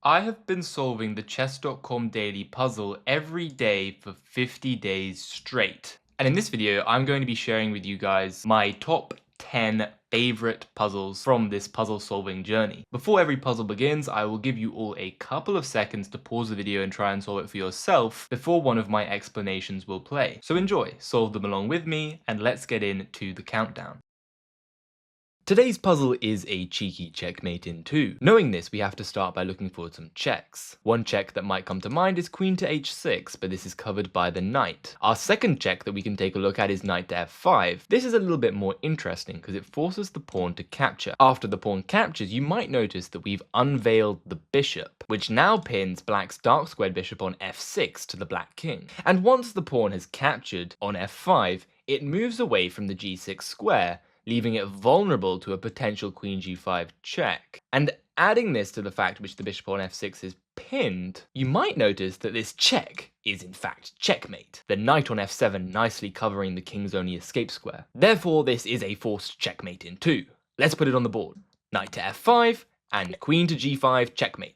I have been solving the chess.com daily puzzle every day for 50 days straight. And in this video, I'm going to be sharing with you guys my top 10 favorite puzzles from this puzzle solving journey. Before every puzzle begins, I will give you all a couple of seconds to pause the video and try and solve it for yourself before one of my explanations will play. So enjoy, solve them along with me, and let's get into the countdown. Today's puzzle is a cheeky checkmate in 2. Knowing this, we have to start by looking for some checks. One check that might come to mind is queen to h6, but this is covered by the knight. Our second check that we can take a look at is knight to f5. This is a little bit more interesting because it forces the pawn to capture. After the pawn captures, you might notice that we've unveiled the bishop, which now pins black's dark squared bishop on f6 to the black king. And once the pawn has captured on f5, it moves away from the g6 square, leaving it vulnerable to a potential queen g5 check. And adding this to the fact which the bishop on f6 is pinned, you might notice that this check is in fact checkmate, the knight on f7 nicely covering the king's only escape square. Therefore, this is a forced checkmate in 2. Let's put it on the board. Knight to f5 and queen to g5 checkmate.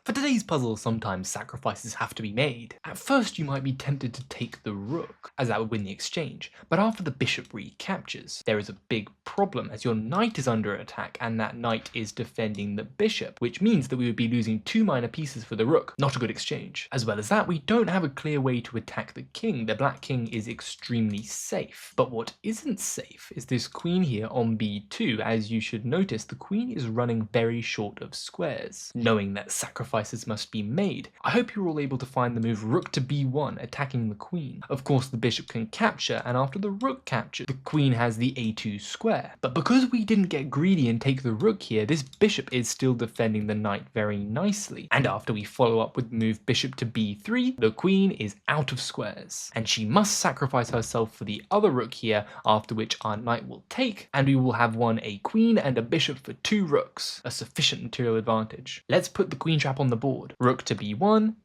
For today's puzzle, sometimes sacrifices have to be made. At first you might be tempted to take the rook, as that would win the exchange, but after the bishop recaptures, there is a big problem as your knight is under attack and that knight is defending the bishop, which means that we would be losing 2 minor pieces for the rook. Not a good exchange. As well as that, we don't have a clear way to attack the king. The black king is extremely safe. But what isn't safe is this queen here on b2, as you should notice the queen is running very short of squares. Knowing that sacrifices must be made, I hope you're all able to find the move rook to b1, attacking the queen. Of course the bishop can capture, and after the rook captures, the queen has the a2 square. But because we didn't get greedy and take the rook here, this bishop is still defending the knight very nicely. And after we follow up with the move bishop to b3, the queen is out of squares. And she must sacrifice herself for the other rook here, after which our knight will take, and we will have won a queen and a bishop for 2 rooks, a sufficient material advantage. Let's put the queen trap on the board. Rook to b1,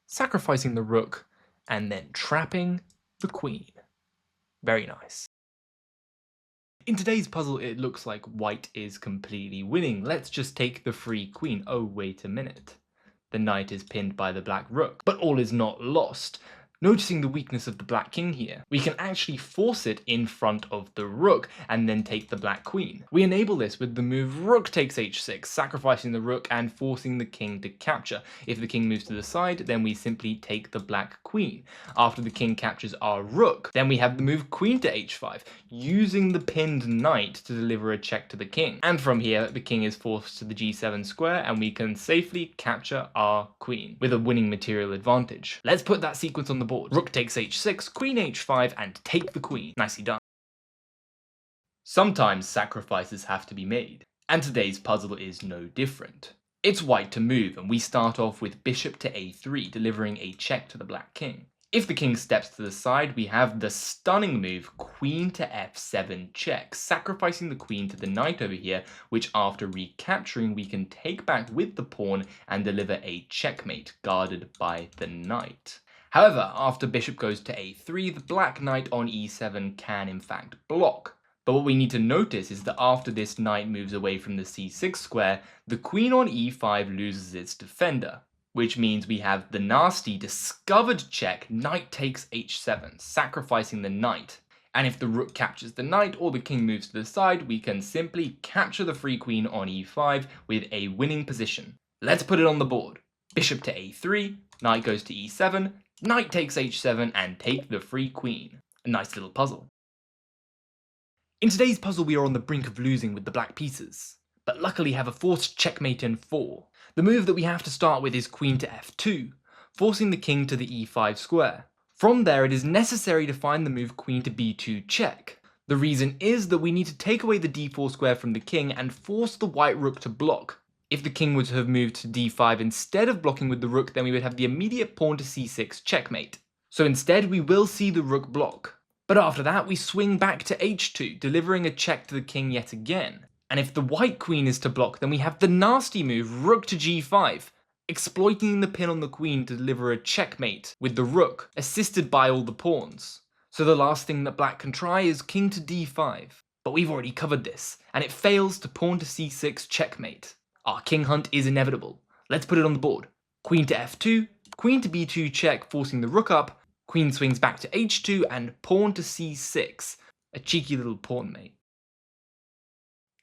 sacrificing the rook, and then trapping the queen. Very nice. In today's puzzle, it looks like white is completely winning. Let's just take the free queen. Oh, wait a minute. The knight is pinned by the black rook, but all is not lost. Noticing the weakness of the black king here, we can actually force it in front of the rook and then take the black queen. We enable this with the move rook takes h6, sacrificing the rook and forcing the king to capture. If the king moves to the side, then we simply take the black queen. After the king captures our rook, then we have the move queen to h5, using the pinned knight to deliver a check to the king. And from here, the king is forced to the g7 square and we can safely capture our queen with a winning material advantage. Let's put that sequence on the board. Rook takes h6, queen h5, and take the queen. Nicely done. Sometimes sacrifices have to be made, and today's puzzle is no different. It's white to move, and we start off with bishop to a3, delivering a check to the black king. If the king steps to the side, we have the stunning move queen to f7 check, sacrificing the queen to the knight over here, which after recapturing we can take back with the pawn and deliver a checkmate guarded by the knight. However, after bishop goes to a3, the black knight on e7 can in fact block. But what we need to notice is that after this knight moves away from the c6 square, the queen on e5 loses its defender, which means we have the nasty discovered check knight takes h7, sacrificing the knight. And if the rook captures the knight or the king moves to the side, we can simply capture the free queen on e5 with a winning position. Let's put it on the board. Bishop to a3, knight goes to e7, knight takes h7 and take the free queen. A nice little puzzle. In today's puzzle we are on the brink of losing with the black pieces, but luckily have a forced checkmate in 4. The move that we have to start with is queen to f2, forcing the king to the e5 square. From there it is necessary to find the move queen to b2 check. The reason is that we need to take away the d4 square from the king and force the white rook to block. If the king were to have moved to d5 instead of blocking with the rook, then we would have the immediate pawn to c6 checkmate. So instead we will see the rook block. But after that we swing back to h2, delivering a check to the king yet again. And if the white queen is to block, then we have the nasty move rook to g5, exploiting the pin on the queen to deliver a checkmate with the rook, assisted by all the pawns. So the last thing that black can try is king to d5. But we've already covered this, and it fails to pawn to c6 checkmate. Our king hunt is inevitable. Let's put it on the board. Queen to f2, queen to b2 check, forcing the rook up, queen swings back to h2, and pawn to c6. A cheeky little pawn mate.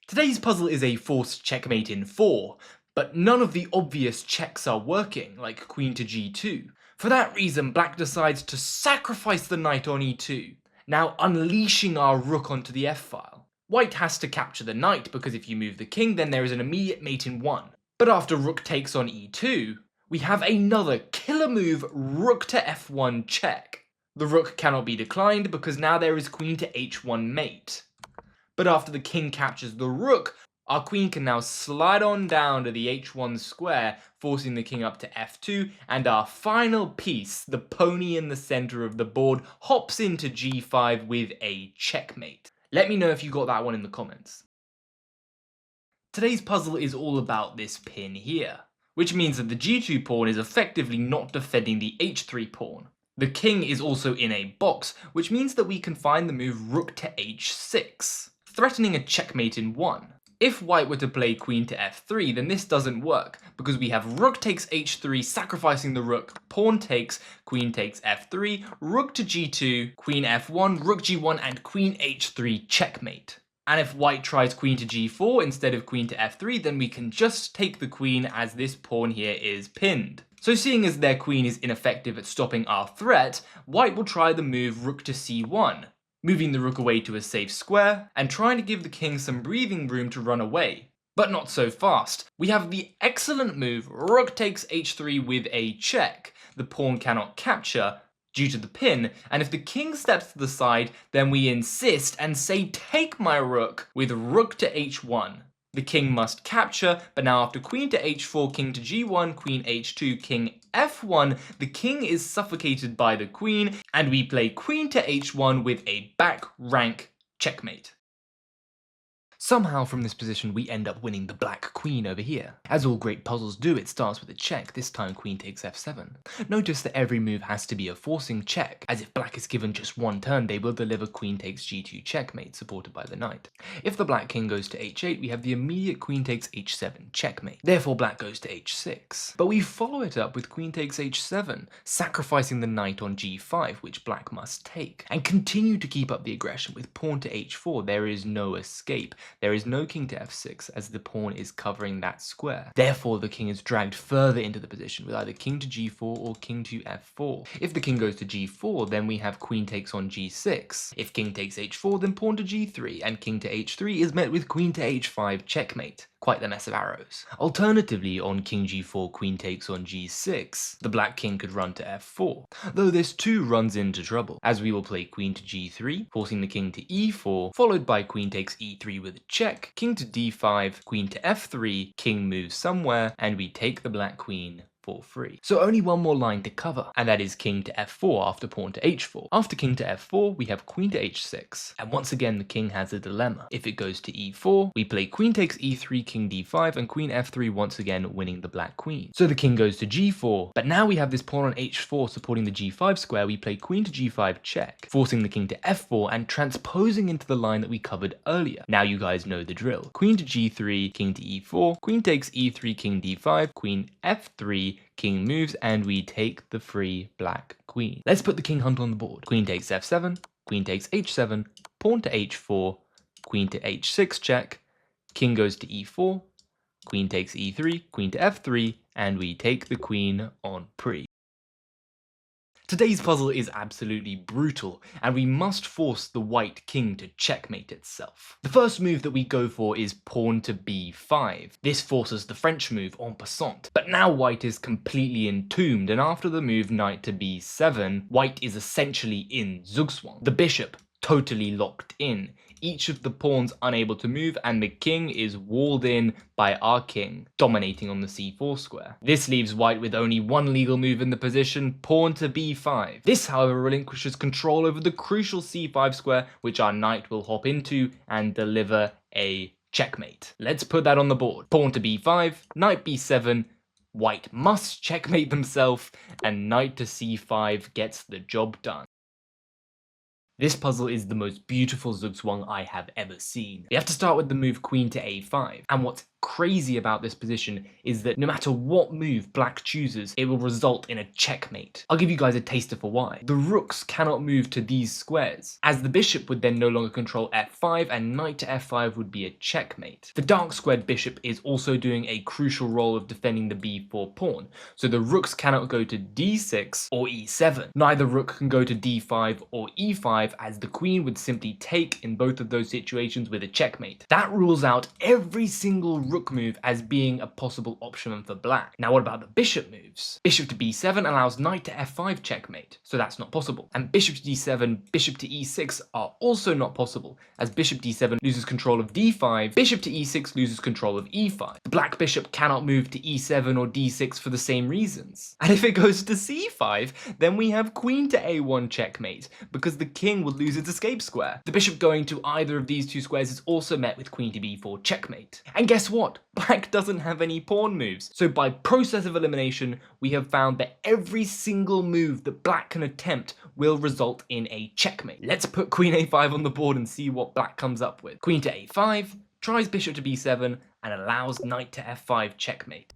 Today's puzzle is a forced checkmate in 4, but none of the obvious checks are working, like queen to g2. For that reason, black decides to sacrifice the knight on e2, now unleashing our rook onto the f-file. White has to capture the knight, because if you move the king, then there is an immediate mate in 1. But after rook takes on e2, we have another killer move, rook to f1 check. The rook cannot be declined, because now there is queen to h1 mate. But after the king captures the rook, our queen can now slide on down to the h1 square, forcing the king up to f2, and our final piece, the pony in the center of the board, hops into g5 with a checkmate. Let me know if you got that one in the comments. Today's puzzle is all about this pin here, which means that the g2 pawn is effectively not defending the h3 pawn. The king is also in a box, which means that we can find the move rook to h6, threatening a checkmate in 1. If white were to play queen to f3, then this doesn't work, because we have rook takes h3, sacrificing the rook, pawn takes, queen takes f3, rook to g2, queen f1, rook g1, and queen h3 checkmate. And if white tries queen to g4 instead of queen to f3, then we can just take the queen, as this pawn here is pinned. So seeing as their queen is ineffective at stopping our threat, white will try the move rook to c1, moving the rook away to a safe square, and trying to give the king some breathing room to run away. But not so fast. We have the excellent move rook takes h3 with a check. The pawn cannot capture due to the pin, and if the king steps to the side, then we insist and say take my rook with rook to h1. The king must capture, but now after queen to h4, king to g1, queen h2, king f1, the king is suffocated by the queen, and we play queen to h1 with a back rank checkmate. Somehow from this position we end up winning the black queen over here. As all great puzzles do, it starts with a check, this time queen takes f7. Notice that every move has to be a forcing check, as if black is given just one turn they will deliver queen takes g2 checkmate, supported by the knight. If the black king goes to h8, we have the immediate queen takes h7 checkmate, therefore black goes to h6. But we follow it up with queen takes h7, sacrificing the knight on g5, which black must take, and continue to keep up the aggression with pawn to h4, there is no escape. There is no king to f6 as the pawn is covering that square. Therefore, the king is dragged further into the position with either king to g4 or king to f4. If the king goes to g4, then we have queen takes on g6. If king takes h4, then pawn to g3, and king to h3 is met with queen to h5 checkmate. Quite the mess of arrows. Alternatively, on king g4, queen takes on g6, the black king could run to f4, though this too runs into trouble, as we will play queen to g3, forcing the king to e4, followed by queen takes e3 with a check, king to d5, queen to f3, king moves somewhere, and we take the black queen for free. So only one more line to cover, and that is king to f4 after pawn to h4. After king to f4, we have queen to h6, and once again the king has a dilemma. If it goes to e4, we play queen takes e3, king d5, and queen f3 once again winning the black queen. So the king goes to g4, but now we have this pawn on h4 supporting the g5 square, we play queen to g5 check, forcing the king to f4 and transposing into the line that we covered earlier. Now you guys know the drill. Queen to g3, king to e4, queen takes e3, king d5, queen f3, king moves, and we take the free black queen. Let's put the king hunt on the board. Queen takes f7, queen takes h7, pawn to h4, queen to h6 check, king goes to e4, queen takes e3, queen to f3, and we take the queen on pre. Today's puzzle is absolutely brutal, and we must force the white king to checkmate itself. The first move that we go for is pawn to b5. This forces the French move en passant, but now white is completely entombed, and after the move knight to b7, white is essentially in Zugzwang. The bishop totally locked in, each of the pawns unable to move, and the king is walled in by our king, dominating on the c4 square. This leaves white with only one legal move in the position, pawn to b5. This, however, relinquishes control over the crucial c5 square, which our knight will hop into and deliver a checkmate. Let's put that on the board. Pawn to b5, knight b7, white must checkmate themselves, and knight to c5 gets the job done. This puzzle is the most beautiful Zugzwang I have ever seen. We have to start with the move queen to a5, and what's crazy about this position is that no matter what move black chooses, it will result in a checkmate. I'll give you guys a taster for why. The rooks cannot move to these squares, as the bishop would then no longer control f5 and knight to f5 would be a checkmate. The dark squared bishop is also doing a crucial role of defending the b4 pawn, so the rooks cannot go to d6 or e7. Neither rook can go to d5 or e5, as the queen would simply take in both of those situations with a checkmate. That rules out every single rook move as being a possible option for black. Now what about the bishop moves? Bishop to b7 allows knight to f5 checkmate, so that's not possible. And bishop to d7, bishop to e6 are also not possible, as bishop d7 loses control of d5, bishop to e6 loses control of e5. The black bishop cannot move to e7 or d6 for the same reasons. And if it goes to c5, then we have queen to a1 checkmate, because the king would lose its escape square. The bishop going to either of these two squares is also met with queen to b4 checkmate. And guess what? Black doesn't have any pawn moves. So by process of elimination, we have found that every single move that black can attempt will result in a checkmate. Let's put queen a5 on the board and see what black comes up with. Queen to a5, tries bishop to b7, and allows knight to f5 checkmate.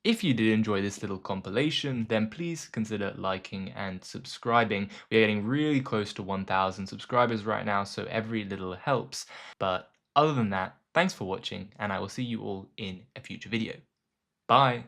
If you did enjoy this little compilation, then please consider liking and subscribing. We are getting really close to 1,000 subscribers right now, so every little helps. But other than that, thanks for watching, and I will see you all in a future video. Bye!